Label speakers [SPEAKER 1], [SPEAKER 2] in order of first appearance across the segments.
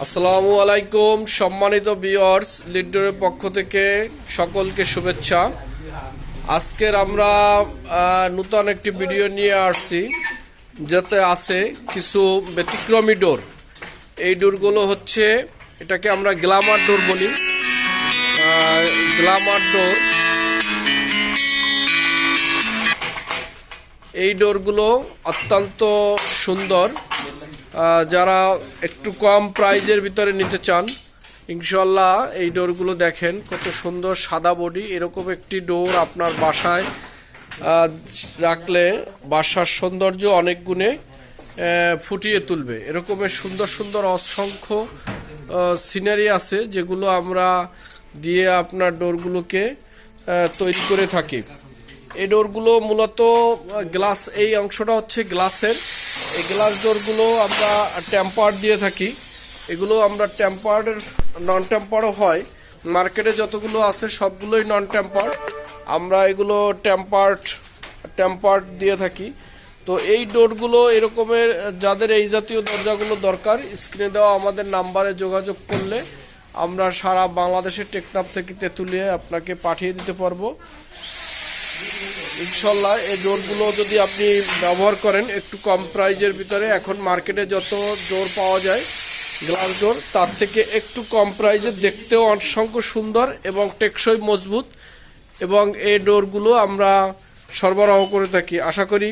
[SPEAKER 1] আসসালামু আলাইকুম সম্মানিত ভিউয়ার্স, লিডরের পক্ষ থেকে সকলকে শুভেচ্ছা। আজকের আমরা নতুন একটি ভিডিও নিয়ে আসছি, যাতে আছে কিছু ব্যতিক্রমী ডোর। এই ডোরগুলো হচ্ছে, এটাকে আমরা গ্ল্যামার ডোর বলি। গ্ল্যামার ডোর, এই ডোরগুলো অত্যন্ত সুন্দর। যারা একটু কম প্রাইজের ভিতরে নিতে চান, ইনশাল্লাহ এই ডোরগুলো দেখেন কত সুন্দর সাদা বডি। এরকম একটি ডোর আপনার বাসায় রাখলে বাসার সৌন্দর্য অনেক গুণে ফুটিয়ে তুলবে। এরকমের সুন্দর সুন্দর অসংখ্য সিনারি আছে, যেগুলো আমরা দিয়ে আপনার ডোরগুলোকে তৈরি করে থাকি। এই ডোরগুলো মূলত গ্লাস, এই অংশটা হচ্ছে গ্লাসের। এই গ্লাস ডোরগুলো আমরা টেম্পার দিয়ে থাকি। এগুলো আমরা টেম্পার্ডের, নন টেম্পারও হয়। মার্কেটে যতগুলো আছে সবগুলোই নন টেম্পার, আমরা এগুলো টেম্পার্ড দিয়ে থাকি। তো এই ডোরগুলো এরকমের, যাদের এই জাতীয় দরজাগুলো দরকার, স্ক্রিনে দেওয়া আমাদের নাম্বারে যোগাযোগ করলে আমরা সারা বাংলাদেশের টেকনাফ থেকে তেঁতুলিয়া আপনাকে পাঠিয়ে দিতে পারবো ইনশাল্লাহ। এই ডোরগুলো যদি আপনি ব্যবহার করেন একটু কম প্রাইজের ভিতরে, এখন মার্কেটে যত ডোর পাওয়া যায় গ্লাস ডোর, তার থেকে একটু কম প্রাইজে, দেখতেও অসংখ্য সুন্দর এবং টেকসই মজবুত, এবং এই ডোরগুলো আমরা সরবরাহ করে থাকি। আশা করি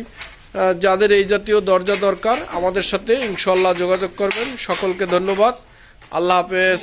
[SPEAKER 1] যাদের এই জাতীয় দরজা দরকার আমাদের সাথে ইনশাল্লাহ যোগাযোগ করবেন। সকলকে ধন্যবাদ। আল্লাহ হাফেজ।